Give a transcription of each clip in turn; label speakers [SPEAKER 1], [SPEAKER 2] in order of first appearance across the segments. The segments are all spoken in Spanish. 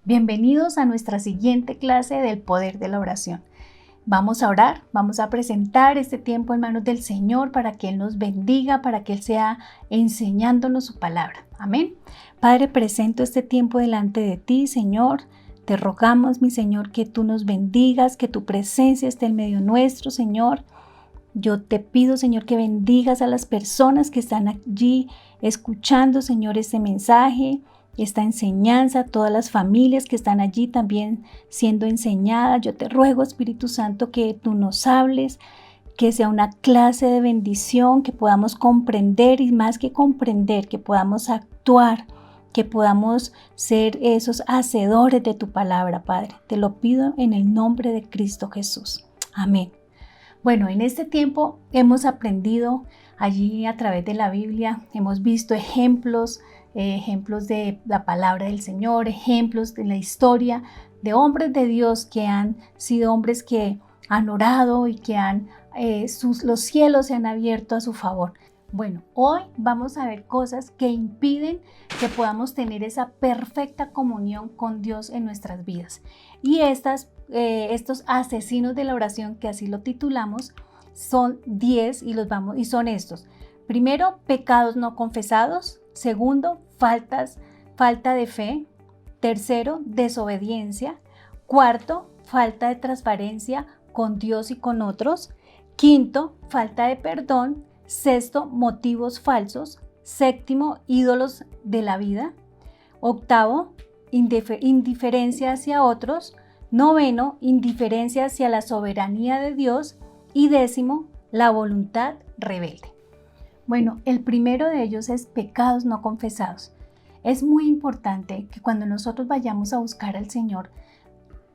[SPEAKER 1] Bienvenidos a nuestra siguiente clase del poder de la oración. Vamos a orar, vamos a presentar este tiempo en manos del Señor para que Él nos bendiga, para que Él sea enseñándonos su palabra. Amén. Padre, presento este tiempo delante de ti, Señor. Te rogamos, mi Señor, que tú nos bendigas, que tu presencia esté en medio nuestro, Señor. Yo te pido, Señor, que bendigas a las personas que están allí escuchando, Señor, este mensaje, esta enseñanza, todas las familias que están allí también siendo enseñadas. Yo te ruego, Espíritu Santo, que tú nos hables, que sea una clase de bendición, que podamos comprender y más que comprender, que podamos actuar, que podamos ser esos hacedores de tu palabra, Padre. Te lo pido en el nombre de Cristo Jesús. Amén. Bueno, en este tiempo hemos aprendido allí a través de la Biblia, hemos visto ejemplos de la palabra del Señor, ejemplos de la historia de hombres de Dios que han sido hombres que han orado y que los cielos se han abierto a su favor. Bueno, hoy vamos a ver cosas que impiden que podamos tener esa perfecta comunión con Dios en nuestras vidas. Y estos asesinos de la oración, que así lo titulamos, son 10 y son estos. Primero, pecados no confesados. Segundo, falta de fe. Tercero, desobediencia. Cuarto, falta de transparencia con Dios y con otros. Quinto, falta de perdón. Sexto, motivos falsos. Séptimo, ídolos de la vida. Octavo, indiferencia hacia otros. Noveno, indiferencia hacia la soberanía de Dios. Y décimo, la voluntad rebelde. Bueno, el primero de ellos es pecados no confesados. Es muy importante que cuando nosotros vayamos a buscar al Señor,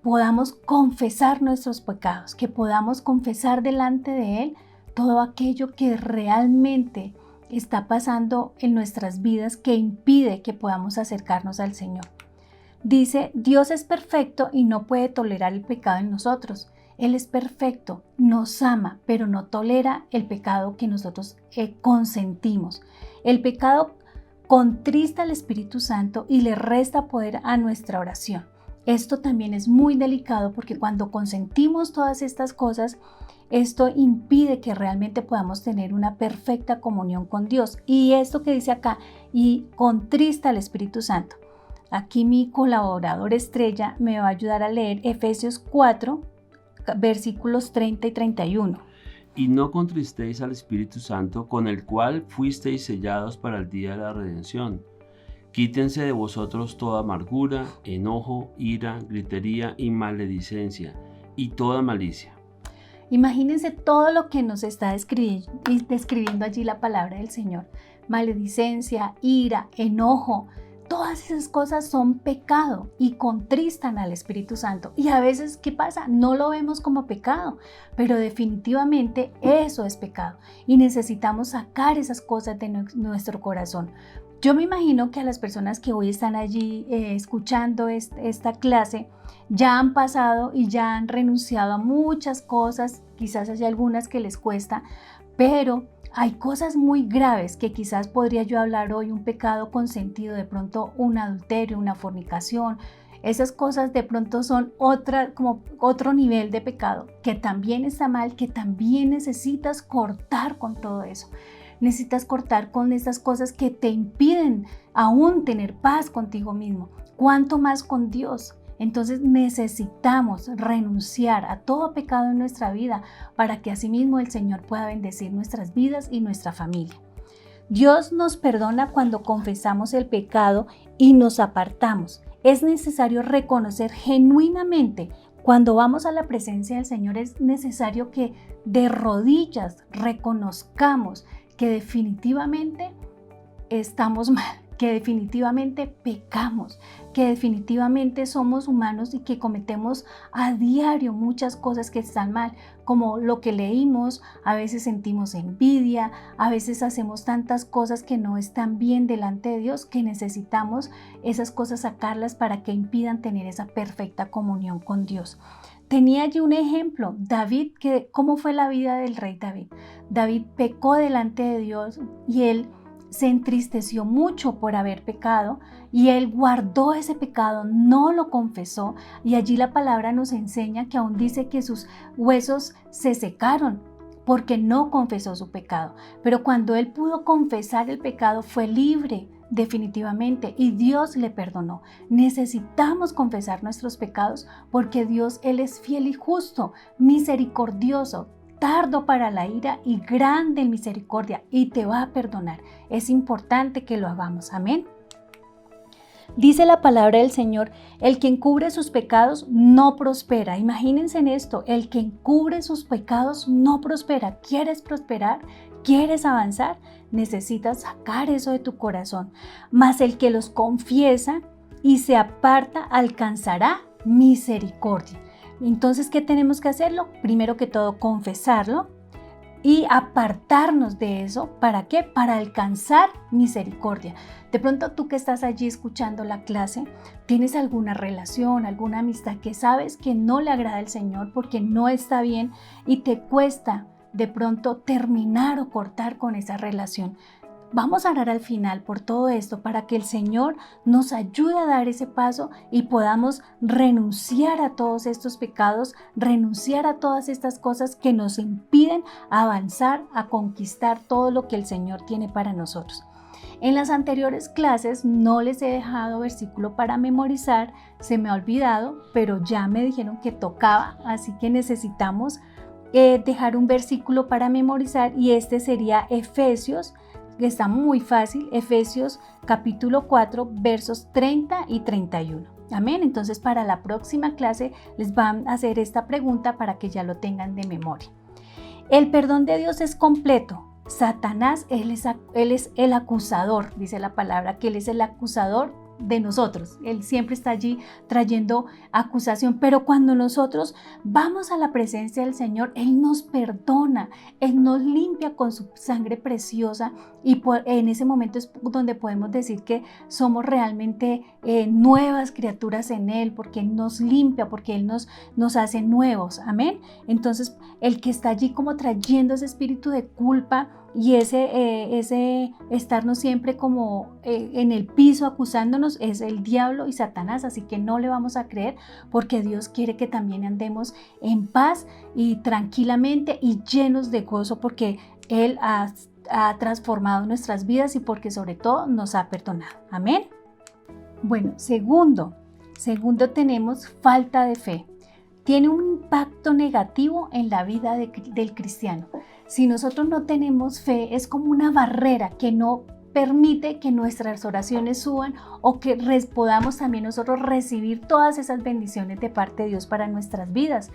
[SPEAKER 1] podamos confesar nuestros pecados, que podamos confesar delante de Él todo aquello que realmente está pasando en nuestras vidas que impide que podamos acercarnos al Señor. Dice, Dios es perfecto y no puede tolerar el pecado en nosotros. Él es perfecto, nos ama, pero no tolera el pecado que nosotros consentimos. El pecado contrista al Espíritu Santo y le resta poder a nuestra oración. Esto también es muy delicado porque cuando consentimos todas estas cosas, esto impide que realmente podamos tener una perfecta comunión con Dios. Y esto que dice acá, y contrista al Espíritu Santo. Aquí mi colaborador estrella me va a ayudar a leer Efesios 4, versículos 30 y 31.
[SPEAKER 2] Y no contristéis al Espíritu Santo, con el cual fuisteis sellados para el día de la redención. Quítense de vosotros toda amargura, enojo, ira, gritería y maledicencia, y toda malicia.
[SPEAKER 1] Imagínense todo lo que nos está describiendo allí la palabra del Señor. Maledicencia, ira, enojo. Todas esas cosas son pecado y contristan al Espíritu Santo. Y a veces, ¿qué pasa? No lo vemos como pecado, pero definitivamente eso es pecado. Y necesitamos sacar esas cosas de nuestro corazón. Yo me imagino que a las personas que hoy están allí escuchando esta clase, ya han pasado y ya han renunciado a muchas cosas. Quizás hay algunas que les cuesta, pero hay cosas muy graves que quizás podría yo hablar hoy, un pecado consentido, de pronto un adulterio, una fornicación. Esas cosas de pronto son como otro nivel de pecado que también está mal, que también necesitas cortar con todo eso. Necesitas cortar con esas cosas que te impiden aún tener paz contigo mismo. ¿Cuánto más con Dios? Entonces necesitamos renunciar a todo pecado en nuestra vida para que asimismo el Señor pueda bendecir nuestras vidas y nuestra familia. Dios nos perdona cuando confesamos el pecado y nos apartamos. Es necesario reconocer genuinamente. Cuando vamos a la presencia del Señor, es necesario que de rodillas reconozcamos que definitivamente estamos mal, que definitivamente pecamos, que definitivamente somos humanos y que cometemos a diario muchas cosas que están mal, como lo que leímos. A veces sentimos envidia, a veces hacemos tantas cosas que no están bien delante de Dios, que necesitamos esas cosas sacarlas para que impidan tener esa perfecta comunión con Dios. Tenía allí un ejemplo, David, ¿cómo fue la vida del rey David? David pecó delante de Dios y él se entristeció mucho por haber pecado y él guardó ese pecado, no lo confesó, y allí la palabra nos enseña que aún dice que sus huesos se secaron porque no confesó su pecado. Pero cuando él pudo confesar el pecado fue libre definitivamente y Dios le perdonó. Necesitamos confesar nuestros pecados porque Dios, Él es fiel y justo, misericordioso, tardo para la ira y grande en misericordia y te va a perdonar. Es importante que lo hagamos. Amén. Dice la palabra del Señor, el que encubre sus pecados no prospera. Imagínense en esto, el que encubre sus pecados no prospera. ¿Quieres prosperar? ¿Quieres avanzar? Necesitas sacar eso de tu corazón. Mas el que los confiesa y se aparta alcanzará misericordia. Entonces, ¿qué tenemos que hacerlo? Primero que todo, confesarlo y apartarnos de eso. ¿Para qué? Para alcanzar misericordia. De pronto tú que estás allí escuchando la clase, tienes alguna relación, alguna amistad que sabes que no le agrada al Señor porque no está bien y te cuesta de pronto terminar o cortar con esa relación. Vamos a orar al final por todo esto para que el Señor nos ayude a dar ese paso y podamos renunciar a todos estos pecados, renunciar a todas estas cosas que nos impiden avanzar, a conquistar todo lo que el Señor tiene para nosotros. En las anteriores clases no les he dejado versículo para memorizar, se me ha olvidado, pero ya me dijeron que tocaba, así que necesitamos dejar un versículo para memorizar y este sería Efesios, que está muy fácil, Efesios capítulo 4 versos 30 y 31. Amén. Entonces para la próxima clase les van a hacer esta pregunta para que ya lo tengan de memoria. El perdón de Dios es completo. Satanás, él es el acusador, dice la palabra, que él es el acusador de nosotros. Él siempre está allí trayendo acusación, pero cuando nosotros vamos a la presencia del Señor, Él nos perdona, Él nos limpia con su sangre preciosa y en ese momento es donde podemos decir que somos realmente nuevas criaturas en Él, porque Él nos limpia, porque Él nos hace nuevos. Amén. Entonces, el que está allí como trayendo ese espíritu de culpa y ese estarnos siempre como en el piso acusándonos es el diablo y Satanás, así que no le vamos a creer porque Dios quiere que también andemos en paz y tranquilamente y llenos de gozo porque Él ha transformado nuestras vidas y porque sobre todo nos ha perdonado. Amén. Bueno, segundo tenemos falta de fe. Tiene un impacto negativo en la vida del cristiano. Si nosotros no tenemos fe, es como una barrera que no permite que nuestras oraciones suban o que podamos también nosotros recibir todas esas bendiciones de parte de Dios para nuestras vidas.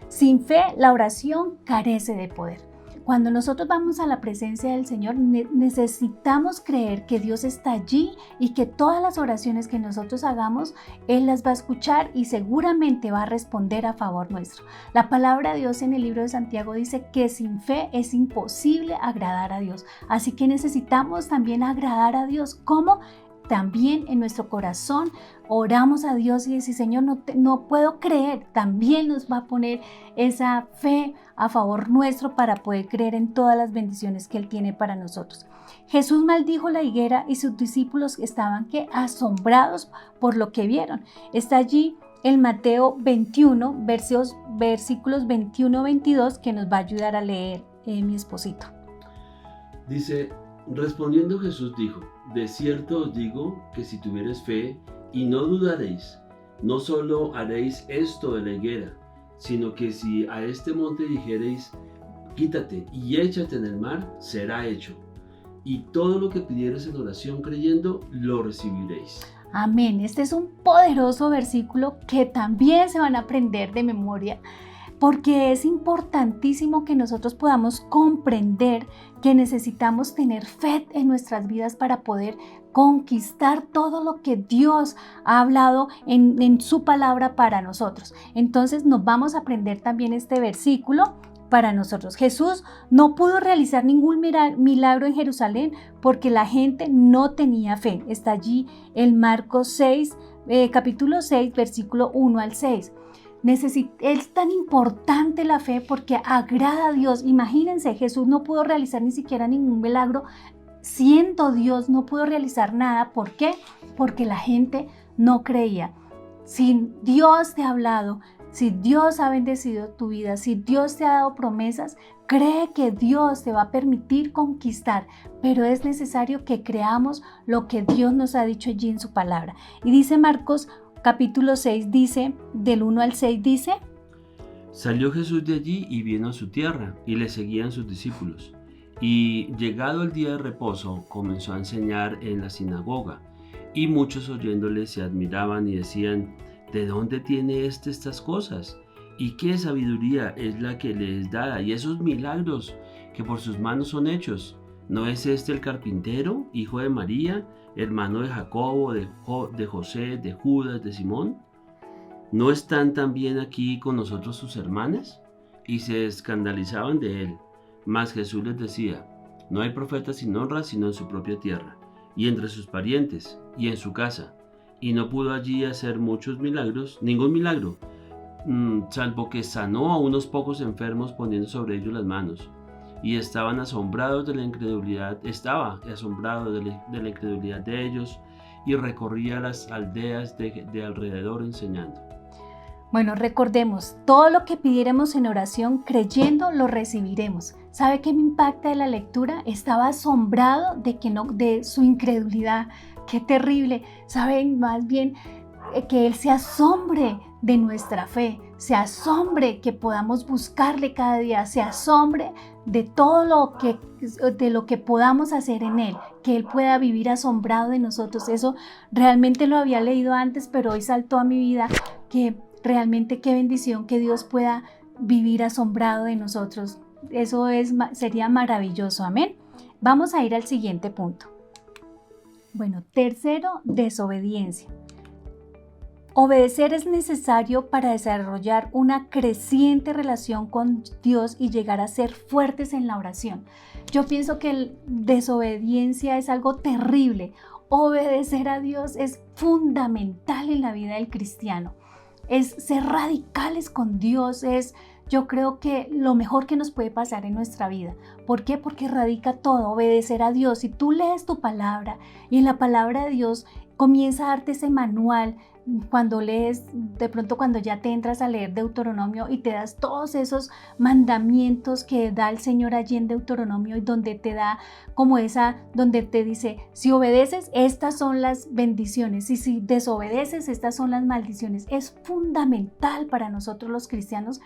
[SPEAKER 1] Sin fe, la oración carece de poder. Cuando nosotros vamos a la presencia del Señor, necesitamos creer que Dios está allí y que todas las oraciones que nosotros hagamos, Él las va a escuchar y seguramente va a responder a favor nuestro. La palabra de Dios en el libro de Santiago dice que sin fe es imposible agradar a Dios. Así que necesitamos también agradar a Dios. ¿Cómo? También en nuestro corazón oramos a Dios y decimos, Señor, no puedo creer. También nos va a poner esa fe a favor nuestro para poder creer en todas las bendiciones que Él tiene para nosotros. Jesús maldijo la higuera y sus discípulos estaban asombrados por lo que vieron. Está allí en Mateo 21, versículos 21-22 que nos va a ayudar a leer mi esposito.
[SPEAKER 2] Dice, respondiendo Jesús dijo, de cierto os digo que si tuviereis fe y no dudaréis, no solo haréis esto de la higuera, sino que si a este monte dijereis, quítate y échate en el mar, será hecho. Y todo lo que pidiereis en oración creyendo, lo recibiréis.
[SPEAKER 1] Amén. Este es un poderoso versículo que también se van a aprender de memoria, porque es importantísimo que nosotros podamos comprender que necesitamos tener fe en nuestras vidas para poder conquistar todo lo que Dios ha hablado en su palabra para nosotros. Entonces nos vamos a aprender también este versículo para nosotros. Jesús no pudo realizar ningún milagro en Jerusalén porque la gente no tenía fe. Está allí en Marcos 6, capítulo 6, versículo 1 al 6. Es tan importante la fe porque agrada a Dios. Imagínense, Jesús no pudo realizar ni siquiera ningún milagro siendo Dios, no pudo realizar nada. ¿Por qué? Porque la gente no creía. Si Dios te ha hablado, si Dios ha bendecido tu vida, si Dios te ha dado promesas, cree que Dios te va a permitir conquistar, pero es necesario que creamos lo que Dios nos ha dicho allí en su palabra. Y dice Marcos capítulo 6, dice, del 1 al 6, dice:
[SPEAKER 2] Salió Jesús de allí y vino a su tierra, y le seguían sus discípulos. Y llegado el día de reposo, comenzó a enseñar en la sinagoga, y muchos oyéndole se admiraban y decían: ¿de dónde tiene estas cosas? ¿Y qué sabiduría es la que le es dada? Y esos milagros que por sus manos son hechos. ¿No es este el carpintero, hijo de María, hermano de Jacobo, de José, de Judas, de Simón? ¿No están también aquí con nosotros sus hermanas? Y se escandalizaban de él. Mas Jesús les decía: no hay profeta sin honra sino en su propia tierra, y entre sus parientes, y en su casa. Y no pudo allí hacer muchos milagros, ningún milagro, salvo que sanó a unos pocos enfermos poniendo sobre ellos las manos. Y estaba asombrado de la incredulidad de ellos, y recorría las aldeas de alrededor enseñando.
[SPEAKER 1] Bueno, recordemos, todo lo que pidiéramos en oración, creyendo, lo recibiremos. ¿Sabe qué me impacta de la lectura? Estaba asombrado de su incredulidad. ¡Qué terrible! ¿Saben? Más bien que Él se asombre de nuestra fe, se asombre que podamos buscarle cada día, se asombre de todo lo que podamos hacer en Él, que Él pueda vivir asombrado de nosotros. Eso realmente lo había leído antes, pero hoy saltó a mi vida que realmente qué bendición que Dios pueda vivir asombrado de nosotros. Eso sería maravilloso. Amén. Vamos a ir al siguiente punto. Bueno, tercero, desobediencia. Obedecer es necesario para desarrollar una creciente relación con Dios y llegar a ser fuertes en la oración. Yo pienso que la desobediencia es algo terrible. Obedecer a Dios es fundamental en la vida del cristiano. Es ser radicales con Dios, yo creo que lo mejor que nos puede pasar en nuestra vida. ¿Por qué? Porque radica todo, obedecer a Dios. Si tú lees tu palabra y en la palabra de Dios comienza a darte ese manual, cuando lees, de pronto cuando ya te entras a leer Deuteronomio y te das todos esos mandamientos que da el Señor allí en Deuteronomio y donde te da donde te dice, si obedeces, estas son las bendiciones y si desobedeces, estas son las maldiciones. Es fundamental para nosotros los cristianos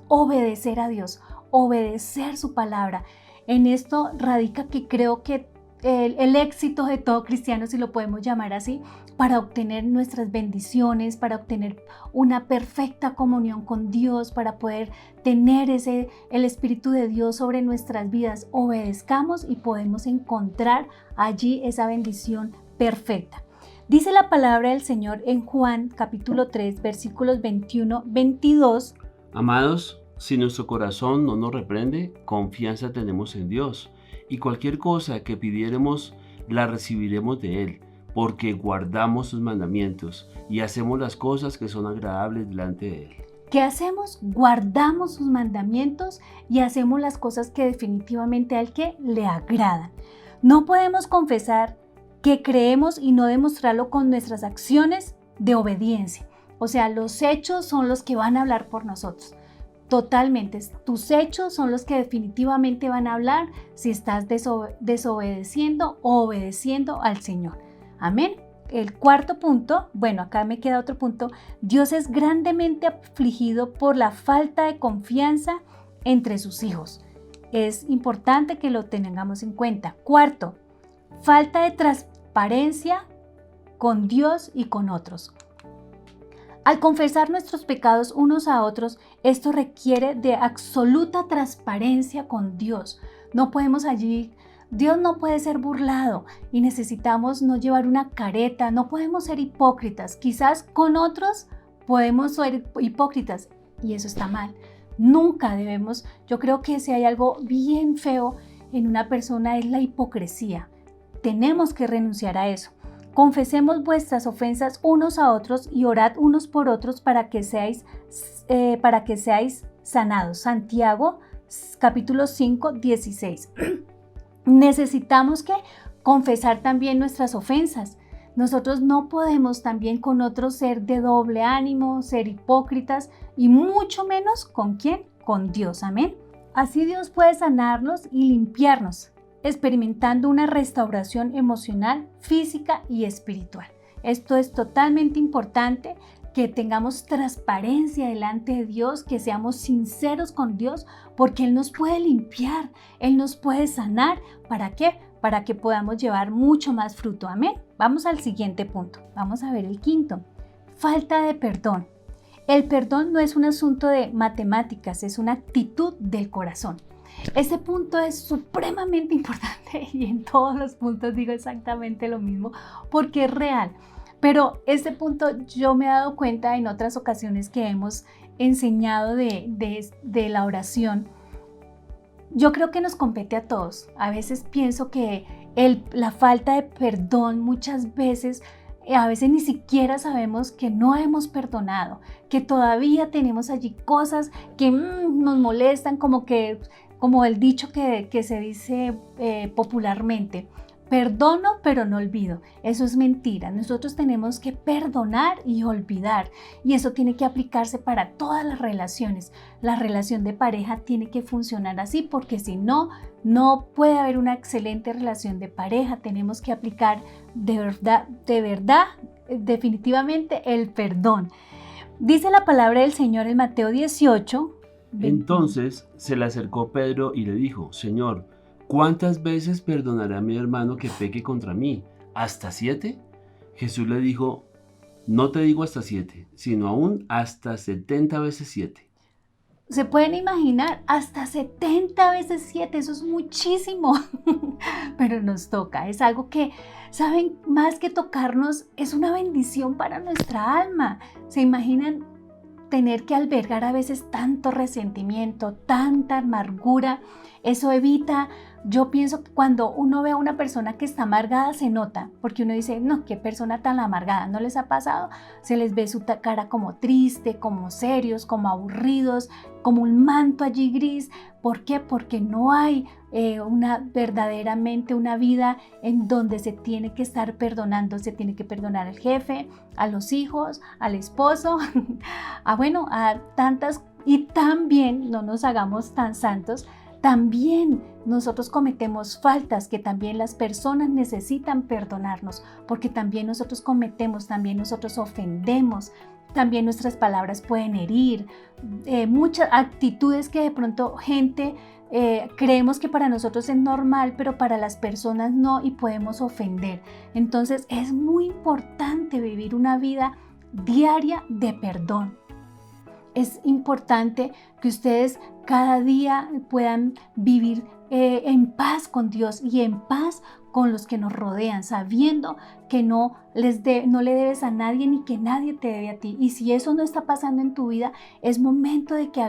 [SPEAKER 1] obedecer a Dios, obedecer su palabra. En esto radica que creo que el éxito de todo cristiano, si lo podemos llamar así, para obtener nuestras bendiciones, para obtener una perfecta comunión con Dios, para poder tener el Espíritu de Dios sobre nuestras vidas. Obedezcamos y podemos encontrar allí esa bendición perfecta. Dice la palabra del Señor en Juan capítulo 3 versículos 21-22.
[SPEAKER 2] Amados, si nuestro corazón no nos reprende, confianza tenemos en Dios, y cualquier cosa que pidiéremos la recibiremos de Él, porque guardamos sus mandamientos y hacemos las cosas que son agradables delante de Él.
[SPEAKER 1] ¿Qué hacemos? Guardamos sus mandamientos y hacemos las cosas que definitivamente a Él que le agradan. No podemos confesar que creemos y no demostrarlo con nuestras acciones de obediencia. O sea, los hechos son los que van a hablar por nosotros. Totalmente, tus hechos son los que definitivamente van a hablar si estás desobedeciendo o obedeciendo al Señor. Amén. El cuarto punto, bueno, acá me queda otro punto. Dios es grandemente afligido por la falta de confianza entre sus hijos. Es importante que lo tengamos en cuenta. Cuarto, falta de transparencia con Dios y con otros. Al confesar nuestros pecados unos a otros, esto requiere de absoluta transparencia con Dios. No podemos Dios no puede ser burlado y necesitamos no llevar una careta, no podemos ser hipócritas. Quizás con otros podemos ser hipócritas y eso está mal. Nunca debemos, yo creo que si hay algo bien feo en una persona es la hipocresía. Tenemos que renunciar a eso. Confesemos vuestras ofensas unos a otros y orad unos por otros para que seáis sanados. Santiago capítulo 5, 16. Necesitamos que confesar también nuestras ofensas. Nosotros no podemos también con otros ser de doble ánimo, ser hipócritas y mucho menos ¿con quién? Con Dios. Amén. Así Dios puede sanarnos y limpiarnos, experimentando una restauración emocional, física y espiritual. Esto es totalmente importante, que tengamos transparencia delante de Dios, que seamos sinceros con Dios, porque Él nos puede limpiar, Él nos puede sanar. ¿Para qué? Para que podamos llevar mucho más fruto. Amén. Vamos al siguiente punto. Vamos a ver el quinto. Falta de perdón. El perdón no es un asunto de matemáticas, es una actitud del corazón. Este punto es supremamente importante y en todos los puntos digo exactamente lo mismo porque es real. Pero este punto yo me he dado cuenta en otras ocasiones que hemos enseñado de la oración. Yo creo que nos compete a todos. A veces pienso que la falta de perdón muchas veces, a veces ni siquiera sabemos que no hemos perdonado, que todavía tenemos allí cosas que nos molestan, como el dicho que se dice popularmente. Perdono, pero no olvido. Eso es mentira. Nosotros tenemos que perdonar y olvidar. Y eso tiene que aplicarse para todas las relaciones. La relación de pareja tiene que funcionar así, porque si no, no puede haber una excelente relación de pareja. Tenemos que aplicar de verdad, definitivamente el perdón. Dice la palabra del Señor en Mateo 18.
[SPEAKER 2] Entonces se le acercó Pedro y le dijo: Señor, ¿cuántas veces perdonaré a mi hermano que peque contra mí? ¿Hasta 7? Jesús le dijo: no te digo hasta 7, sino aún hasta 70 veces 7.
[SPEAKER 1] ¿Se pueden imaginar? Hasta 70 veces 7, eso es muchísimo. Pero nos toca, es algo que, ¿saben? Más que tocarnos, es una bendición para nuestra alma. ¿Se imaginan tener que albergar a veces tanto resentimiento, tanta amargura? Eso evita. Yo pienso que cuando uno ve a una persona que está amargada se nota, porque uno dice, no, qué persona tan amargada, ¿no les ha pasado? Se les ve su cara como triste, como serios, como aburridos, como un manto allí gris. ¿Por qué? Porque no hay verdaderamente una vida en donde se tiene que estar perdonando. Se tiene que perdonar al jefe, a los hijos, al esposo, a tantas. Y también, no nos hagamos tan santos, también nosotros cometemos faltas que también las personas necesitan perdonarnos, porque también nosotros cometemos, también nosotros ofendemos, también nuestras palabras pueden herir, muchas actitudes que de pronto creemos que para nosotros es normal, pero para las personas no, y podemos ofender. Entonces es muy importante vivir una vida diaria de perdón. Es importante que ustedes cada día puedan vivir en paz con Dios y en paz con los que nos rodean, sabiendo que no le debes a nadie ni que nadie te debe a ti. Y si eso no está pasando en tu vida, es momento de que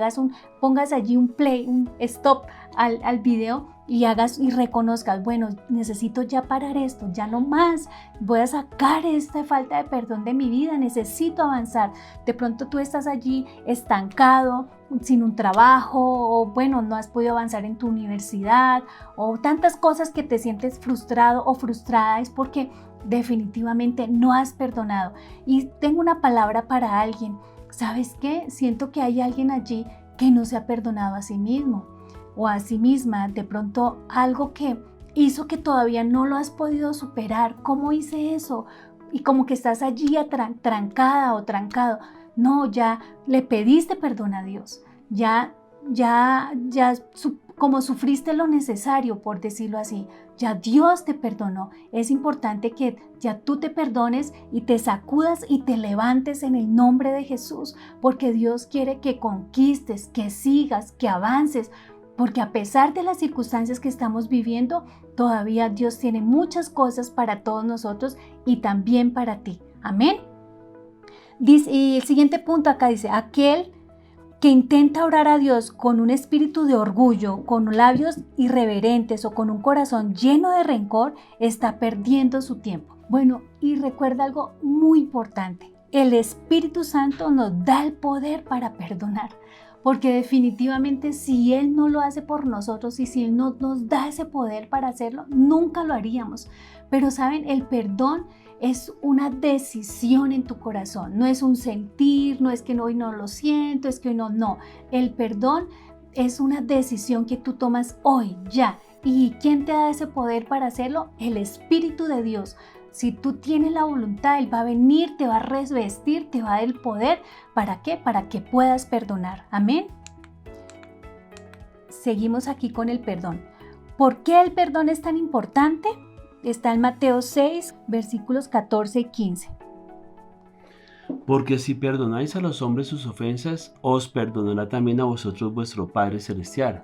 [SPEAKER 1] pongas allí un play, un stop al video y reconozcas, bueno, necesito ya parar esto, ya no más, voy a sacar esta falta de perdón de mi vida, necesito avanzar. De pronto tú estás allí estancado, sin un trabajo, o bueno, no has podido avanzar en tu universidad, o tantas cosas que te sientes frustrado o frustrada, es porque definitivamente no has perdonado. Y tengo una palabra para alguien. ¿Sabes qué? Siento que hay alguien allí que no se ha perdonado a sí mismo o a sí misma. De pronto algo que hizo que todavía no lo has podido superar. ¿Cómo hice eso? Y como que estás allí trancada o trancado. No, ya le pediste perdón a Dios. Como sufriste lo necesario, por decirlo así, ya Dios te perdonó. Es importante que ya tú te perdones y te sacudas y te levantes en el nombre de Jesús, porque Dios quiere que conquistes, que sigas, que avances, porque a pesar de las circunstancias que estamos viviendo, todavía Dios tiene muchas cosas para todos nosotros y también para ti. Amén. Y el siguiente punto acá dice, aquel que intenta orar a Dios con un espíritu de orgullo, con labios irreverentes o con un corazón lleno de rencor, está perdiendo su tiempo. Bueno, y recuerda algo muy importante. El Espíritu Santo nos da el poder para perdonar, porque definitivamente si Él no lo hace por nosotros y si Él no nos da ese poder para hacerlo, nunca lo haríamos. Pero saben, el perdón es una decisión en tu corazón, no es un sentir, no es que hoy no lo siento, es que hoy no. El perdón es una decisión que tú tomas hoy, ya. ¿Y quién te da ese poder para hacerlo? El Espíritu de Dios. Si tú tienes la voluntad, Él va a venir, te va a revestir, te va a dar el poder. ¿Para qué? Para que puedas perdonar. Amén. Seguimos aquí con el perdón. ¿Por qué el perdón es tan importante? Está en Mateo 6, versículos 14 y 15.
[SPEAKER 2] Porque si perdonáis a los hombres sus ofensas, os perdonará también a vosotros vuestro Padre Celestial.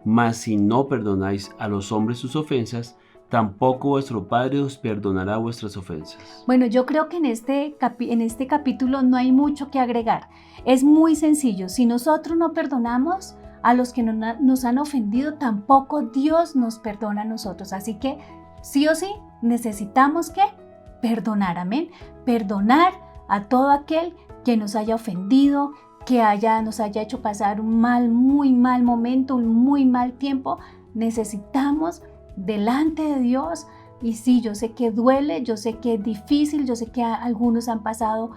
[SPEAKER 2] Mas si no perdonáis a los hombres sus ofensas, tampoco vuestro Padre os perdonará vuestras ofensas.
[SPEAKER 1] Bueno, yo creo que en este capítulo no hay mucho que agregar. Es muy sencillo. Si nosotros no perdonamos a los que nos han ofendido, tampoco Dios nos perdona a nosotros. Así que sí o sí necesitamos ¿qué? Perdonar. Amén. Perdonar a todo aquel que nos haya ofendido, que nos haya hecho pasar un muy mal momento, un muy mal tiempo. Necesitamos delante de Dios. Y sí, yo sé que duele, yo sé que es difícil, yo sé que algunos han pasado,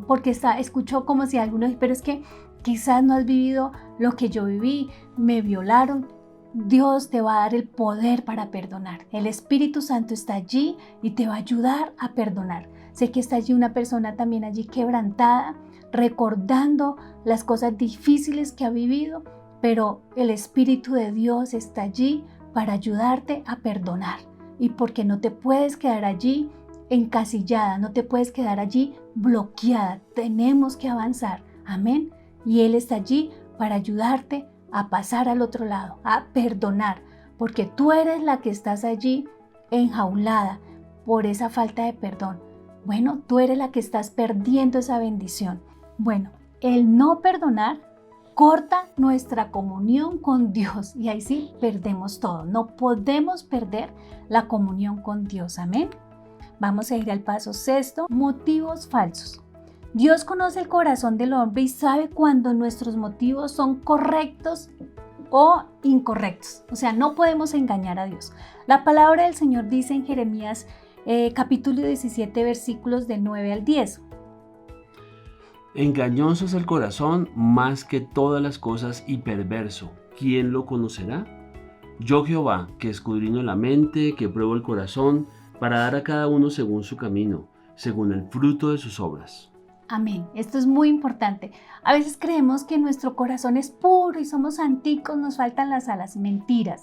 [SPEAKER 1] porque escuchó como si algunos, pero es que quizás no has vivido lo que yo viví, me violaron. Dios te va a dar el poder para perdonar. El Espíritu Santo está allí y te va a ayudar a perdonar. Sé que está allí una persona también allí quebrantada, recordando las cosas difíciles que ha vivido, pero el Espíritu de Dios está allí para ayudarte a perdonar. Y porque no te puedes quedar allí encasillada, no te puedes quedar allí bloqueada. Tenemos que avanzar. Amén. Y Él está allí para ayudarte a pasar al otro lado, a perdonar, porque tú eres la que estás allí enjaulada por esa falta de perdón. Bueno, tú eres la que estás perdiendo esa bendición. Bueno, el no perdonar corta nuestra comunión con Dios y ahí sí perdemos todo. No podemos perder la comunión con Dios. Amén. Vamos a ir al paso 6, motivos falsos. Dios conoce el corazón del hombre y sabe cuando nuestros motivos son correctos o incorrectos. O sea, no podemos engañar a Dios. La palabra del Señor dice en Jeremías capítulo 17, versículos del 9 al 10.
[SPEAKER 2] Engañoso es el corazón más que todas las cosas y perverso. ¿Quién lo conocerá? Yo Jehová, que escudriño la mente, que pruebo el corazón, para dar a cada uno según su camino, según el fruto de sus obras.
[SPEAKER 1] Amén. Esto es muy importante. A veces creemos que nuestro corazón es puro y somos santicos, nos faltan las alas. Mentiras.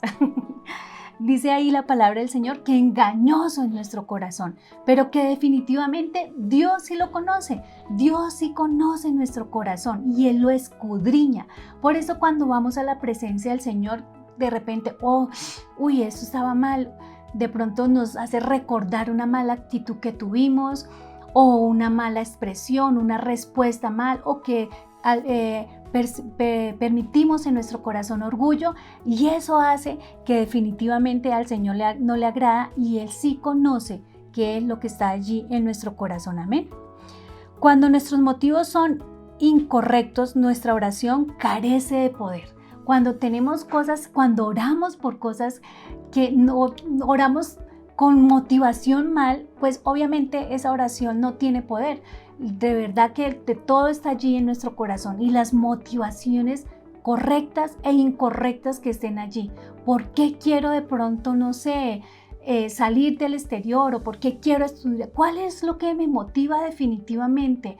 [SPEAKER 1] Dice ahí la palabra del Señor que engañoso es nuestro corazón, pero que definitivamente Dios sí lo conoce. Dios sí conoce nuestro corazón y Él lo escudriña. Por eso cuando vamos a la presencia del Señor, de repente, eso estaba mal. De pronto nos hace recordar una mala actitud que tuvimos, o una mala expresión, una respuesta mal, o que permitimos en nuestro corazón orgullo, y eso hace que definitivamente al Señor no le agrada, y Él sí conoce qué es lo que está allí en nuestro corazón. Amén. Cuando nuestros motivos son incorrectos, nuestra oración carece de poder. Cuando oramos por cosas que no oramos con motivación mal, pues obviamente esa oración no tiene poder. De verdad que todo está allí en nuestro corazón y las motivaciones correctas e incorrectas que estén allí. ¿Por qué quiero de pronto, salir del exterior, o por qué quiero estudiar? ¿Cuál es lo que me motiva definitivamente?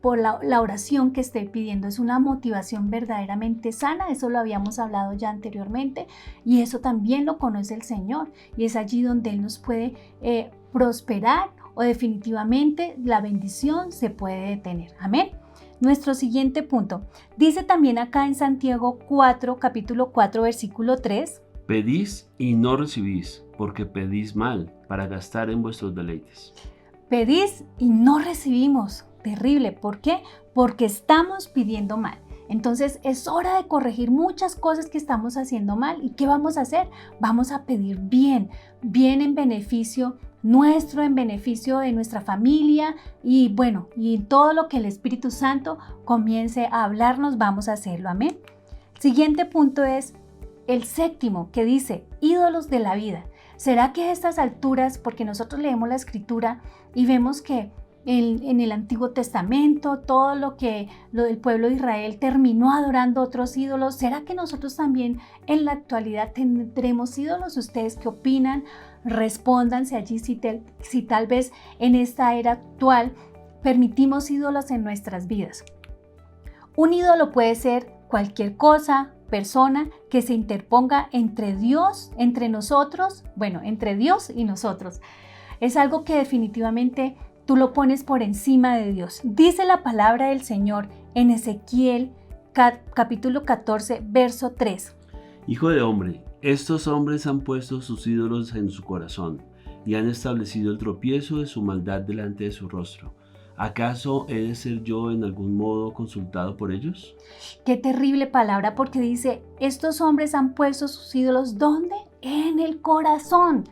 [SPEAKER 1] Por la oración que estoy pidiendo. Es una motivación verdaderamente sana. Eso lo habíamos hablado ya anteriormente y eso también lo conoce el Señor, y es allí donde Él nos puede prosperar, o definitivamente la bendición se puede detener. Amén. Nuestro siguiente punto dice también acá en Santiago 4, capítulo 4, versículo 3.
[SPEAKER 2] Pedís y no recibís, porque pedís mal, para gastar en vuestros deleites.
[SPEAKER 1] Pedís y no recibimos. Terrible. ¿Por qué? Porque estamos pidiendo mal. Entonces es hora de corregir muchas cosas que estamos haciendo mal. ¿Y qué vamos a hacer? Vamos a pedir bien en beneficio nuestro, en beneficio de nuestra familia y bueno, y todo lo que el Espíritu Santo comience a hablarnos, vamos a hacerlo. Amén. Siguiente punto es el séptimo, que dice ídolos de la vida. ¿Será que a estas alturas, porque nosotros leemos la Escritura y vemos que en el Antiguo Testamento, todo lo del pueblo de Israel terminó adorando otros ídolos? ¿Será que nosotros también en la actualidad tendremos ídolos? ¿Ustedes qué opinan? Respóndanse allí si tal vez en esta era actual permitimos ídolos en nuestras vidas. Un ídolo puede ser cualquier cosa, persona que se interponga entre Dios, entre nosotros, bueno, entre Dios y nosotros. Es algo que definitivamente tú lo pones por encima de Dios. Dice la palabra del Señor en Ezequiel capítulo 14, verso 3.
[SPEAKER 2] Hijo de hombre, estos hombres han puesto sus ídolos en su corazón y han establecido el tropiezo de su maldad delante de su rostro. ¿Acaso he de ser yo en algún modo consultado por ellos?
[SPEAKER 1] Qué terrible palabra, porque dice, estos hombres han puesto sus ídolos, ¿dónde? En el corazón.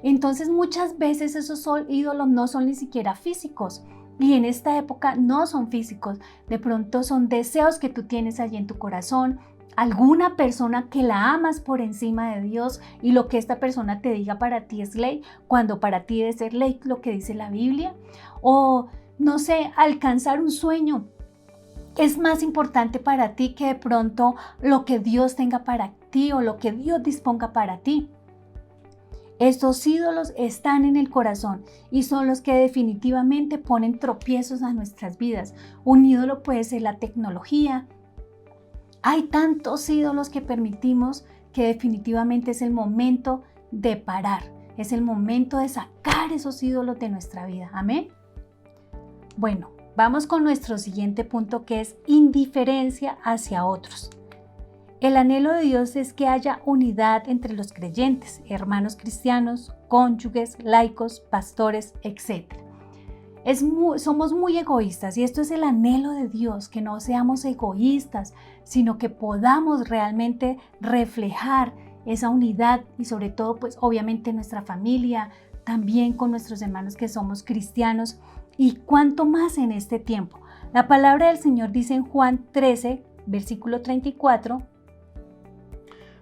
[SPEAKER 1] Entonces muchas veces esos ídolos no son ni siquiera físicos y en esta época no son físicos. De pronto son deseos que tú tienes allí en tu corazón, alguna persona que la amas por encima de Dios y lo que esta persona te diga para ti es ley, cuando para ti debe ser ley lo que dice la Biblia. O no sé, alcanzar un sueño es más importante para ti que de pronto lo que Dios tenga para ti o lo que Dios disponga para ti. Estos ídolos están en el corazón y son los que definitivamente ponen tropiezos a nuestras vidas. Un ídolo puede ser la tecnología. Hay tantos ídolos que permitimos que definitivamente es el momento de parar. Es el momento de sacar esos ídolos de nuestra vida. Amén. Bueno, vamos con nuestro siguiente punto, que es indiferencia hacia otros. El anhelo de Dios es que haya unidad entre los creyentes, hermanos cristianos, cónyuges, laicos, pastores, etc. Somos muy egoístas y esto es el anhelo de Dios, que no seamos egoístas, sino que podamos realmente reflejar esa unidad y sobre todo, pues obviamente nuestra familia, también con nuestros hermanos que somos cristianos y cuánto más en este tiempo. La palabra del Señor dice en Juan 13, versículo 34,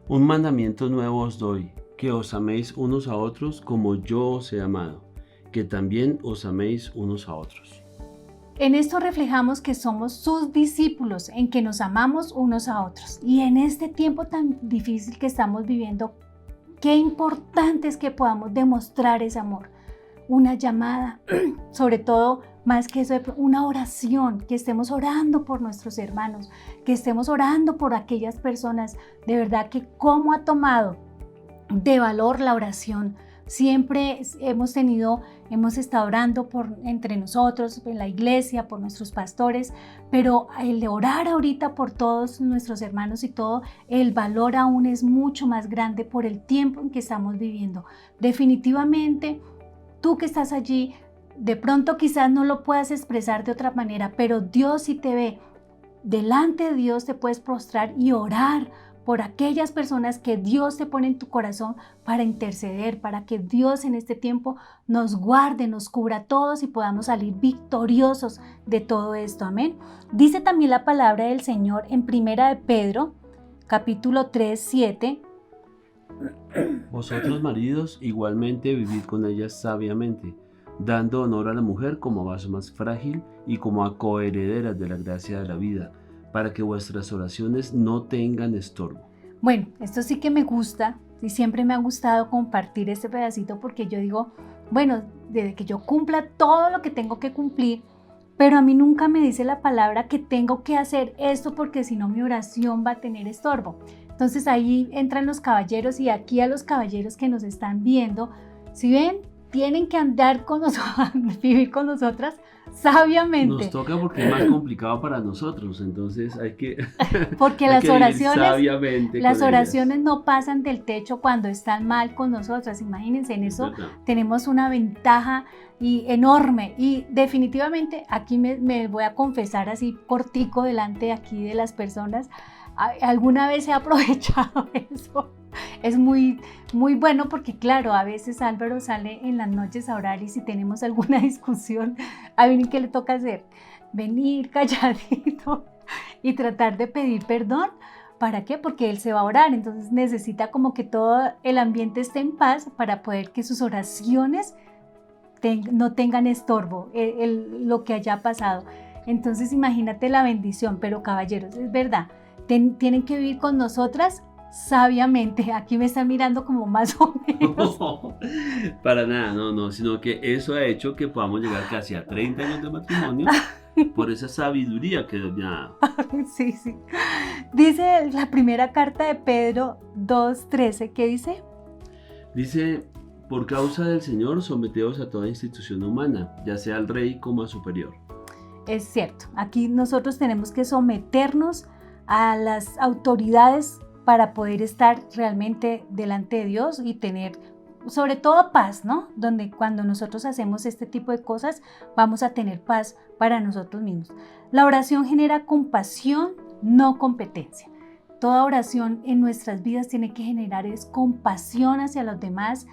[SPEAKER 2] Un mandamiento nuevo os doy, que os améis unos a otros como yo os he amado, que también os améis unos a otros.
[SPEAKER 1] En esto reflejamos que somos sus discípulos, en que nos amamos unos a otros. Y en este tiempo tan difícil que estamos viviendo, qué importante es que podamos demostrar ese amor. Una llamada, sobre todo más que eso, una oración, que estemos orando por nuestros hermanos, que estemos orando por aquellas personas. De verdad que cómo ha tomado de valor la oración. Siempre hemos estado orando entre nosotros, en la iglesia, por nuestros pastores, pero el de orar ahorita por todos nuestros hermanos y todo, el valor aún es mucho más grande por el tiempo en que estamos viviendo. Definitivamente, tú que estás allí, de pronto quizás no lo puedas expresar de otra manera, pero Dios sí te ve. Delante de Dios te puedes prostrar y orar por aquellas personas que Dios te pone en tu corazón para interceder, para que Dios en este tiempo nos guarde, nos cubra a todos y podamos salir victoriosos de todo esto. Amén. Dice también la palabra del Señor en Primera de Pedro, capítulo 3, 7.
[SPEAKER 2] Vosotros maridos igualmente vivid con ellas sabiamente, dando honor a la mujer como a vaso más frágil y como a coherederas de la gracia de la vida, para que vuestras oraciones no tengan estorbo.
[SPEAKER 1] Bueno, esto sí que me gusta y siempre me ha gustado compartir este pedacito porque yo digo, bueno, desde que yo cumpla todo lo que tengo que cumplir, pero a mí nunca me dice la palabra que tengo que hacer esto porque si no mi oración va a tener estorbo. Entonces ahí entran los caballeros y aquí a los caballeros que nos están viendo, si ven, tienen que andar con nosotros, vivir con nosotras sabiamente.
[SPEAKER 2] Nos toca porque es más complicado para nosotros, entonces hay que
[SPEAKER 1] porque
[SPEAKER 2] hay
[SPEAKER 1] las
[SPEAKER 2] que vivir
[SPEAKER 1] oraciones,
[SPEAKER 2] sabiamente
[SPEAKER 1] las
[SPEAKER 2] con
[SPEAKER 1] oraciones
[SPEAKER 2] ellas.
[SPEAKER 1] no pasan del techo cuando están mal con nosotras. Imagínense, en
[SPEAKER 2] Es
[SPEAKER 1] eso
[SPEAKER 2] verdad.
[SPEAKER 1] tenemos una ventaja enorme, y definitivamente aquí me voy a confesar así cortico delante de aquí de las personas. Alguna vez he aprovechado eso. Es muy, muy bueno porque claro, a veces Álvaro sale en las noches a orar y si tenemos alguna discusión, a ver qué le toca hacer, venir calladito y tratar de pedir perdón. ¿Para qué? Porque él se va a orar, entonces necesita como que todo el ambiente esté en paz para poder que sus oraciones no tengan estorbo, lo que haya pasado. Entonces imagínate la bendición, pero caballeros, es verdad, tienen que vivir con nosotras sabiamente. Aquí me están mirando como más o menos.
[SPEAKER 2] Para nada, no, sino que eso ha hecho que podamos llegar casi a 30 años de matrimonio por esa sabiduría que Dios me ha dado.
[SPEAKER 1] Sí, sí. Dice la primera carta de Pedro 2:13, ¿qué dice?
[SPEAKER 2] Dice, por causa del Señor, someteos a toda institución humana, ya sea al rey como a superior.
[SPEAKER 1] Es cierto, aquí nosotros tenemos que someternos a las autoridades para poder estar realmente delante de Dios y tener sobre todo paz, ¿no? Donde cuando nosotros hacemos este tipo de cosas vamos a tener paz para nosotros mismos. La oración genera compasión, no competencia. Toda oración en nuestras vidas tiene que generar es compasión hacia los demás,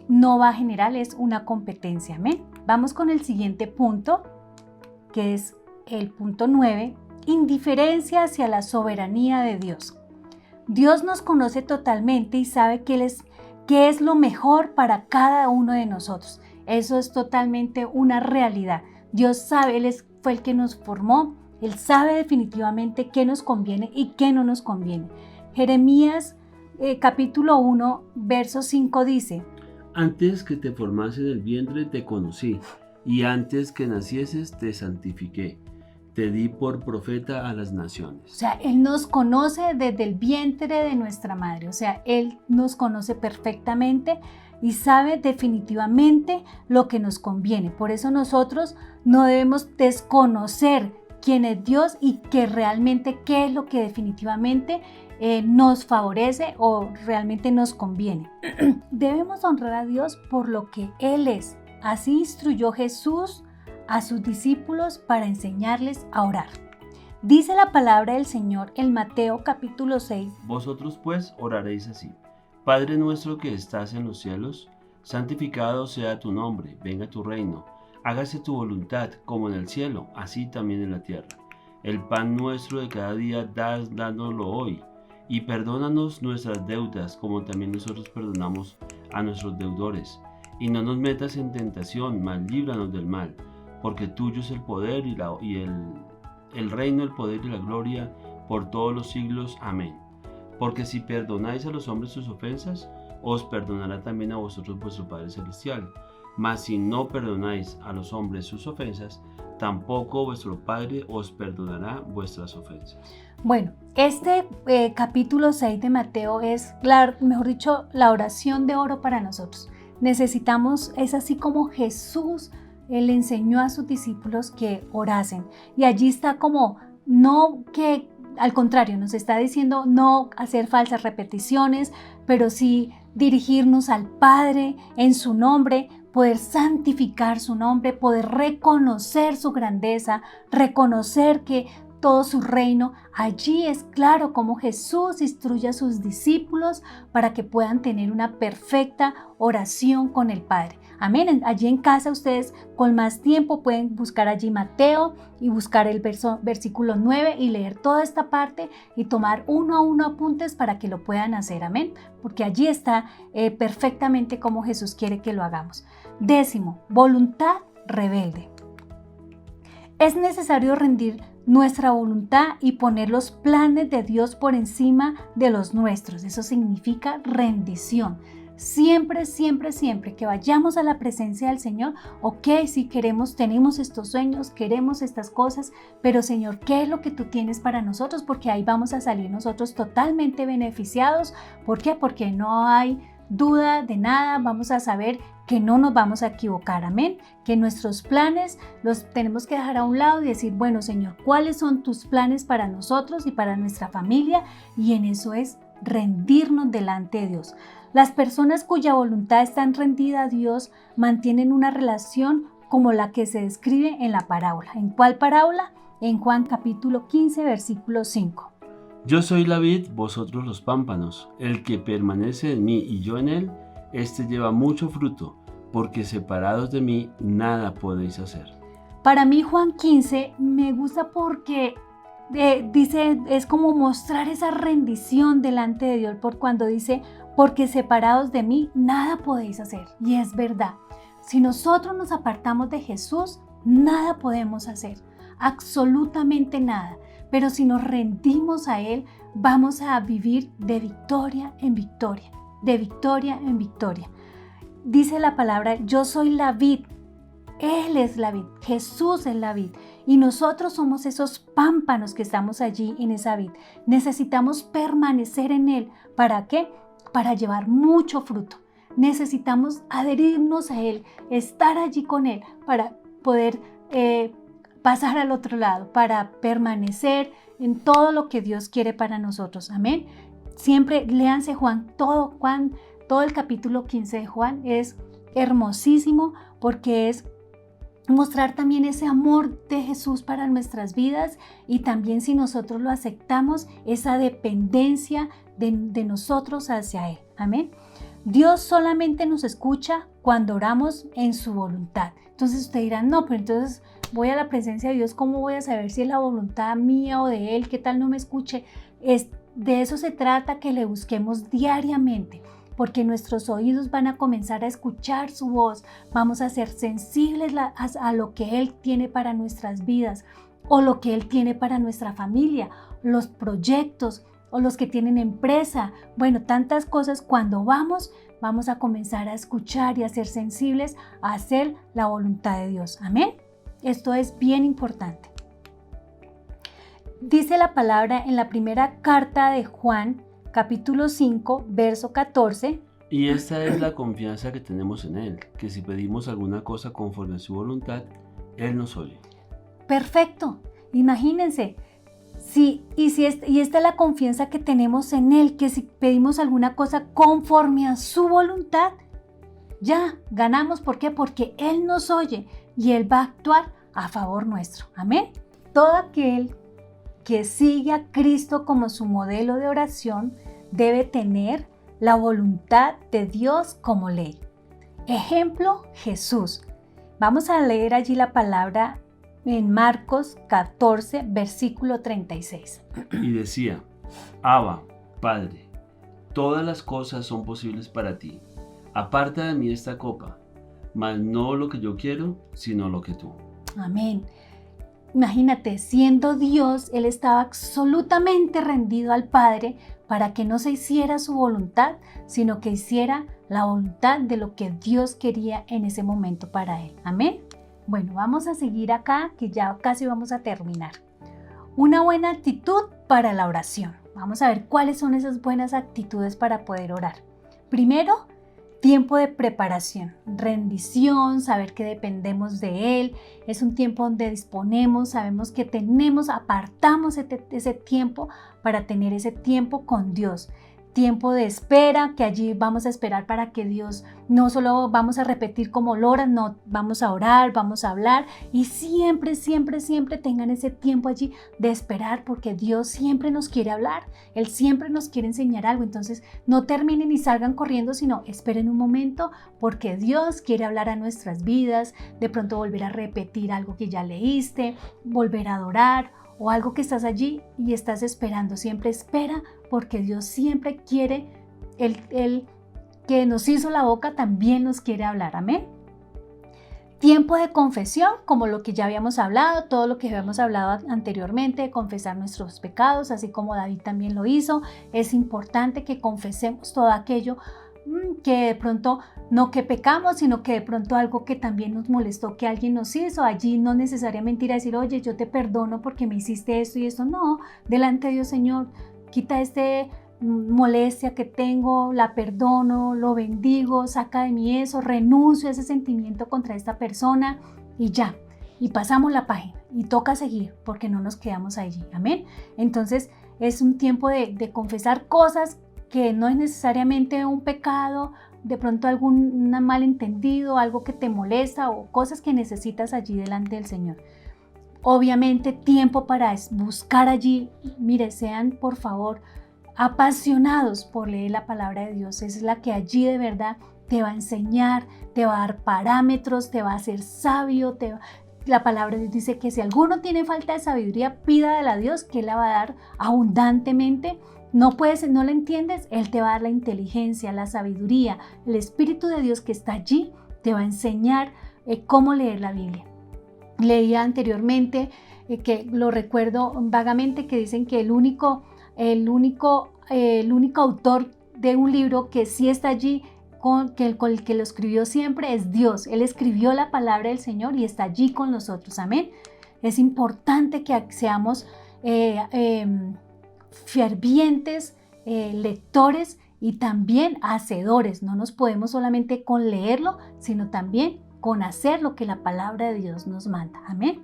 [SPEAKER 1] no va a generar es una competencia. Amén. Vamos con el siguiente punto, que es el punto 9, indiferencia hacia la soberanía de Dios. Dios nos conoce totalmente y sabe qué es lo mejor para cada uno de nosotros. Eso es totalmente una realidad. Dios sabe, Él fue el que nos formó, Él sabe definitivamente qué nos conviene y qué no nos conviene. Jeremías capítulo 1, verso 5 dice:
[SPEAKER 2] Antes que te formase en el vientre te conocí, y antes que nacieses te santifiqué. Te di por profeta a las naciones.
[SPEAKER 1] O sea, Él nos conoce desde el vientre de nuestra madre. O sea, Él nos conoce perfectamente y sabe definitivamente lo que nos conviene. Por eso nosotros no debemos desconocer quién es Dios y que realmente qué es lo que definitivamente nos favorece o realmente nos conviene. Debemos honrar a Dios por lo que Él es. Así instruyó Jesús a sus discípulos para enseñarles a orar. Dice la palabra del Señor en Mateo capítulo 6.
[SPEAKER 2] Vosotros pues oraréis así: Padre nuestro que estás en los cielos, santificado sea tu nombre, venga tu reino, hágase tu voluntad como en el cielo, así también en la tierra. El pan nuestro de cada día dánoslo hoy, y perdónanos nuestras deudas como también nosotros perdonamos a nuestros deudores. Y no nos metas en tentación, mas líbranos del mal. Porque tuyo es el poder y el reino, el poder y la gloria por todos los siglos. Amén. Porque si perdonáis a los hombres sus ofensas, os perdonará también a vosotros vuestro Padre Celestial. Mas si no perdonáis a los hombres sus ofensas, tampoco vuestro Padre os perdonará vuestras ofensas.
[SPEAKER 1] Bueno, este capítulo 6 de Mateo es, mejor dicho, la oración de oro para nosotros. Necesitamos, es así como Jesús Él enseñó a sus discípulos que orasen. Y allí está como, no que, al contrario, nos está diciendo no hacer falsas repeticiones, pero sí dirigirnos al Padre en su nombre, poder santificar su nombre, poder reconocer su grandeza, reconocer que todo su reino. Allí es claro cómo Jesús instruye a sus discípulos para que puedan tener una perfecta oración con el Padre. Amén. Allí en casa ustedes con más tiempo pueden buscar allí Mateo y buscar el versículo 9 y leer toda esta parte y tomar uno a uno apuntes para que lo puedan hacer. Amén. Porque allí está perfectamente como Jesús quiere que lo hagamos. 10, voluntad rebelde. Es necesario rendir nuestra voluntad y poner los planes de Dios por encima de los nuestros. Eso significa rendición. Siempre, siempre, siempre que vayamos a la presencia del Señor, ok, si queremos, tenemos estos sueños, queremos estas cosas, pero Señor, ¿qué es lo que tú tienes para nosotros? Porque ahí vamos a salir nosotros totalmente beneficiados. ¿Por qué? Porque no hay duda de nada, vamos a saber que no nos vamos a equivocar, amén, que nuestros planes los tenemos que dejar a un lado y decir, bueno Señor, ¿cuáles son tus planes para nosotros y para nuestra familia? Y en eso es rendirnos delante de Dios. Las personas cuya voluntad está rendida a Dios mantienen una relación como la que se describe en la parábola. ¿En cuál parábola? En Juan capítulo 15, versículo 5.
[SPEAKER 2] Yo soy la vid, vosotros los pámpanos. El que permanece en mí y yo en él, éste lleva mucho fruto, porque separados de mí nada podéis hacer.
[SPEAKER 1] Para mí Juan 15 me gusta porque dice, es como mostrar esa rendición delante de Dios por cuando dice, porque separados de mí nada podéis hacer. Y es verdad, si nosotros nos apartamos de Jesús, nada podemos hacer, absolutamente nada. Pero si nos rendimos a Él, vamos a vivir de victoria en victoria, de victoria en victoria. Dice la palabra, yo soy la vid, Él es la vid, Jesús es la vid. Y nosotros somos esos pámpanos que estamos allí en esa vid. Necesitamos permanecer en Él. ¿Para qué? Para llevar mucho fruto. Necesitamos adherirnos a Él, estar allí con Él para poder pasar al otro lado, para permanecer en todo lo que Dios quiere para nosotros. Amén. Siempre léanse Juan, todo el capítulo 15 de Juan es hermosísimo porque es mostrar también ese amor de Jesús para nuestras vidas y también si nosotros lo aceptamos, esa dependencia de nosotros hacia Él. Amén. Dios solamente nos escucha cuando oramos en su voluntad. Entonces usted dirá, no, pero entonces voy a la presencia de Dios, ¿cómo voy a saber si es la voluntad mía o de Él? ¿Qué tal no me escuche? De eso se trata, que le busquemos diariamente, porque nuestros oídos van a comenzar a escuchar su voz, vamos a ser sensibles a lo que Él tiene para nuestras vidas o lo que Él tiene para nuestra familia, los proyectos o los que tienen empresa, bueno, tantas cosas. Cuando vamos a comenzar a escuchar y a ser sensibles a hacer la voluntad de Dios. Amén. Esto es bien importante. Dice la palabra en la primera carta de Juan, capítulo 5, verso 14.
[SPEAKER 2] Y esta es la confianza que tenemos en Él, que si pedimos alguna cosa conforme a su voluntad, Él nos oye.
[SPEAKER 1] Perfecto. Imagínense. Y esta es la confianza que tenemos en Él, que si pedimos alguna cosa conforme a su voluntad, ya ganamos. ¿Por qué? Porque Él nos oye y Él va a actuar a favor nuestro. Amén. Todo aquel que sigue a Cristo como su modelo de oración debe tener la voluntad de Dios como ley. Ejemplo, Jesús. Vamos a leer allí la palabra en Marcos 14, versículo 36.
[SPEAKER 2] Y decía, Abba, Padre, todas las cosas son posibles para ti. Aparta de mí esta copa, mas no lo que yo quiero, sino lo que tú.
[SPEAKER 1] Amén. Imagínate, siendo Dios, Él estaba absolutamente rendido al Padre para que no se hiciera su voluntad, sino que hiciera la voluntad de lo que Dios quería en ese momento para Él. Amén. Bueno, vamos a seguir acá, que ya casi vamos a terminar. Una buena actitud para la oración. Vamos a ver cuáles son esas buenas actitudes para poder orar. Primero, tiempo de preparación, rendición, saber que dependemos de Él. Es un tiempo donde disponemos, sabemos que apartamos ese tiempo para tener ese tiempo con Dios. Tiempo de espera, que allí vamos a esperar para que Dios, no solo vamos a repetir como lo oran, no, vamos a orar, vamos a hablar y siempre tengan ese tiempo allí de esperar, porque Dios siempre nos quiere hablar, Él siempre nos quiere enseñar algo. Entonces no terminen y salgan corriendo, sino esperen un momento, porque Dios quiere hablar a nuestras vidas, de pronto volver a repetir algo que ya leíste, volver a adorar o algo que estás allí y estás esperando. Siempre espera, porque Dios siempre quiere, el que nos hizo la boca también nos quiere hablar. Amén. Tiempo de confesión, como lo que ya habíamos hablado, todo lo que habíamos hablado anteriormente, de confesar nuestros pecados, así como David también lo hizo. Es importante que confesemos todo aquello que de pronto no que pecamos, sino que de pronto algo que también nos molestó, que alguien nos hizo. Allí no necesariamente ir a decir, oye, yo te perdono porque me hiciste esto y esto. No, delante de Dios, Señor, quita este molestia que tengo, la perdono, lo bendigo, saca de mí eso, renuncio a ese sentimiento contra esta persona y ya. Y pasamos la página y toca seguir porque no nos quedamos allí. Amén. Entonces es un tiempo de confesar cosas que no es necesariamente un pecado, de pronto algún malentendido, algo que te molesta o cosas que necesitas allí delante del Señor. Obviamente tiempo para buscar allí. Mire, sean por favor apasionados por leer la palabra de Dios. Es la que allí de verdad te va a enseñar, te va a dar parámetros, te va a hacer sabio. La palabra de Dios dice que si alguno tiene falta de sabiduría, pídale a Dios que Él la va a dar abundantemente. No la entiendes, Él te va a dar la inteligencia, la sabiduría. El Espíritu de Dios que está allí te va a enseñar cómo leer la Biblia. Leía anteriormente, que lo recuerdo vagamente, que dicen que el único autor de un libro que sí está allí, con el que lo escribió siempre, es Dios. Él escribió la palabra del Señor y está allí con nosotros. Amén. Es importante que seamos fervientes lectores y también hacedores. No nos podemos solamente con leerlo, sino también con hacer lo que la palabra de Dios nos manda. Amén.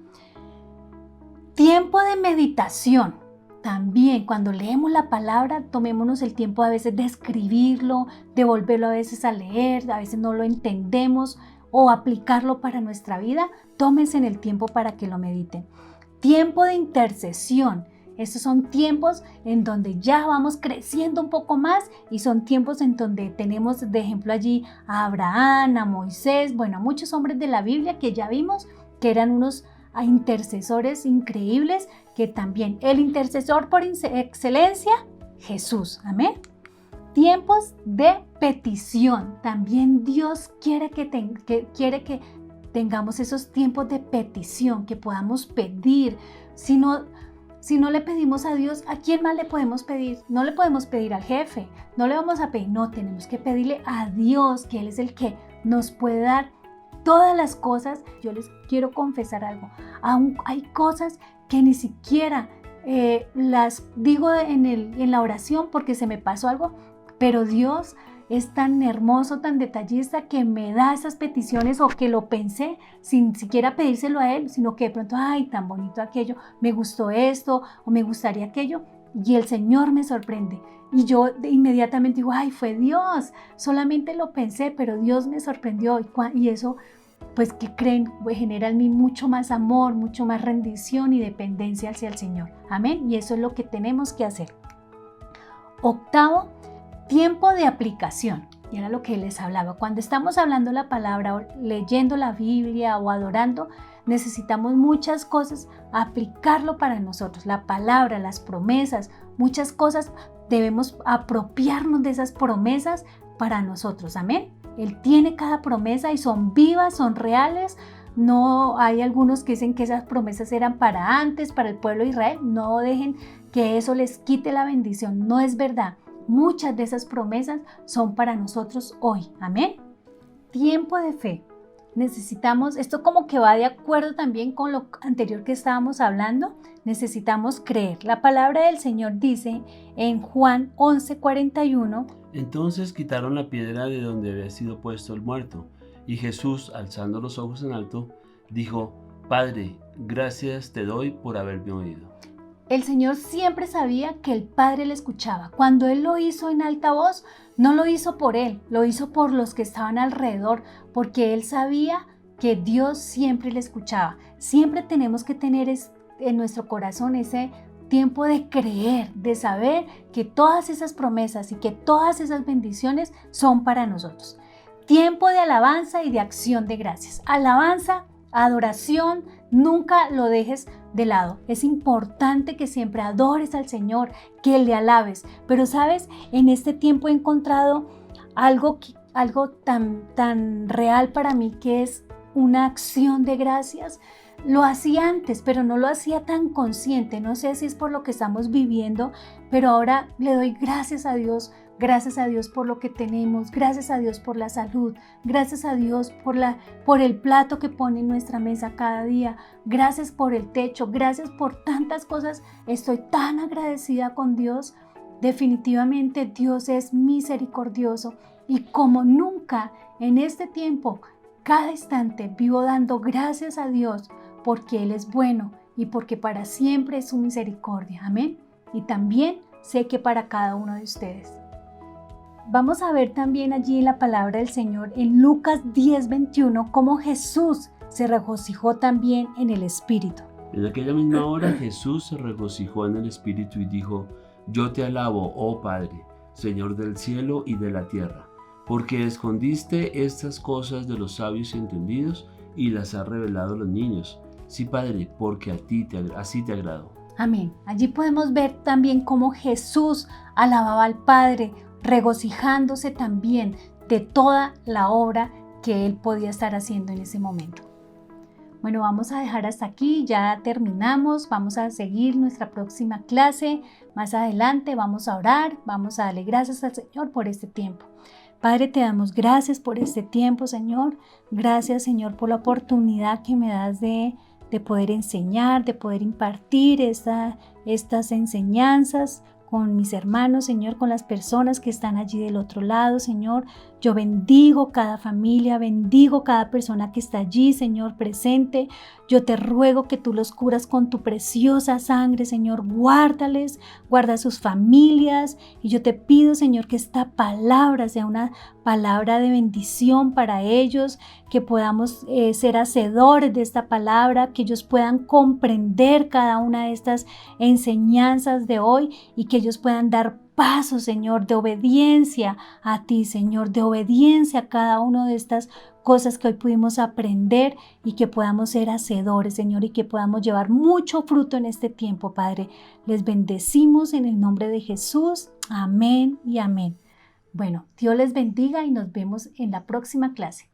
[SPEAKER 1] Tiempo de meditación. También cuando leemos la palabra, tomémonos el tiempo a veces de escribirlo, de volverlo a veces a leer, a veces no lo entendemos o aplicarlo para nuestra vida. Tómense en el tiempo para que lo mediten. Tiempo de intercesión. Estos son tiempos en donde ya vamos creciendo un poco más y son tiempos en donde tenemos de ejemplo allí a Abraham, a Moisés, a muchos hombres de la Biblia que ya vimos que eran unos intercesores increíbles, que también el intercesor por excelencia, Jesús. Amén. Tiempos de petición. También Dios quiere que tengamos esos tiempos de petición, que podamos pedir. Si no le pedimos a Dios, ¿a quién más le podemos pedir? No le podemos pedir al jefe, no le vamos a pedir, no, tenemos que pedirle a Dios, que Él es el que nos puede dar todas las cosas. Yo les quiero confesar algo, aún hay cosas que ni siquiera las digo en la oración porque se me pasó algo, pero Dios es tan hermoso, tan detallista, que me da esas peticiones o que lo pensé sin siquiera pedírselo a Él, sino que de pronto, ay, tan bonito aquello, me gustó esto o me gustaría aquello, y el Señor me sorprende. Y yo inmediatamente digo, ay, fue Dios, solamente lo pensé, pero Dios me sorprendió. Y eso, pues, ¿qué creen? Pues genera en mí mucho más amor, mucho más rendición y dependencia hacia el Señor. Amén. Y eso es lo que tenemos que hacer. Octavo, tiempo de aplicación. Y era lo que les hablaba. Cuando estamos hablando la palabra, o leyendo la Biblia o adorando, necesitamos muchas cosas, aplicarlo para nosotros. La palabra, las promesas, muchas cosas, debemos apropiarnos de esas promesas para nosotros. Amén. Él tiene cada promesa y son vivas, son reales. No hay algunos que dicen que esas promesas eran para antes, para el pueblo de Israel. No dejen que eso les quite la bendición. No es verdad. Muchas de esas promesas son para nosotros hoy. Amén. Tiempo de fe. Necesitamos, esto como que va de acuerdo también con lo anterior que estábamos hablando, necesitamos creer. La palabra del Señor dice en Juan 11:41.
[SPEAKER 2] Entonces quitaron la piedra de donde había sido puesto el muerto, y Jesús, alzando los ojos en alto, dijo: Padre, gracias te doy por haberme oído.
[SPEAKER 1] El Señor siempre sabía que el Padre le escuchaba. Cuando Él lo hizo en alta voz, no lo hizo por Él, lo hizo por los que estaban alrededor, porque Él sabía que Dios siempre le escuchaba. Siempre tenemos que tener en nuestro corazón ese tiempo de creer, de saber que todas esas promesas y que todas esas bendiciones son para nosotros. Tiempo de alabanza y de acción de gracias. Alabanza, adoración, nunca lo dejes de lado. Es importante que siempre adores al Señor, que le alabes. Pero sabes, en este tiempo he encontrado algo tan real para mí, que es una acción de gracias. Lo hacía antes, pero no lo hacía tan consciente. No sé si es por lo que estamos viviendo, pero ahora le doy gracias a Dios. Gracias a Dios por lo que tenemos, gracias a Dios por la salud, gracias a Dios por el plato que pone en nuestra mesa cada día, gracias por el techo, gracias por tantas cosas. Estoy tan agradecida con Dios Definitivamente Dios es misericordioso y como nunca en este tiempo, cada instante vivo dando gracias a Dios porque Él es bueno y porque para siempre es su misericordia. Amén. Y también sé que para cada uno de ustedes. Vamos a ver también allí la palabra del Señor en Lucas 10:21, cómo Jesús se regocijó también en el Espíritu.
[SPEAKER 2] En aquella misma hora Jesús se regocijó en el Espíritu y dijo: Yo te alabo, oh Padre, Señor del cielo y de la tierra, porque escondiste estas cosas de los sabios y entendidos y las has revelado a los niños. Sí, Padre, porque así te agradó.
[SPEAKER 1] Amén. Allí podemos ver también cómo Jesús alababa al Padre, regocijándose también de toda la obra que Él podía estar haciendo en ese momento. Bueno, vamos a dejar hasta aquí, ya terminamos, vamos a seguir nuestra próxima clase. Más adelante vamos a orar, vamos a darle gracias al Señor por este tiempo. Padre, te damos gracias por este tiempo, Señor. Gracias, Señor, por la oportunidad que me das de poder enseñar, de poder impartir estas enseñanzas con mis hermanos, Señor, con las personas que están allí del otro lado, Señor. Yo bendigo cada familia, bendigo cada persona que está allí, Señor, presente. Yo te ruego que tú los curas con tu preciosa sangre, Señor. Guárdales, guarda sus familias. Y yo te pido, Señor, que esta palabra sea una palabra de bendición para ellos, que podamos ser hacedores de esta palabra, que ellos puedan comprender cada una de estas enseñanzas de hoy y que ellos puedan dar paso, Señor, de obediencia a ti, Señor, de obediencia a cada una de estas cosas que hoy pudimos aprender y que podamos ser hacedores, Señor, y que podamos llevar mucho fruto en este tiempo, Padre. Les bendecimos en el nombre de Jesús. Amén y amén. Bueno, Dios les bendiga y nos vemos en la próxima clase.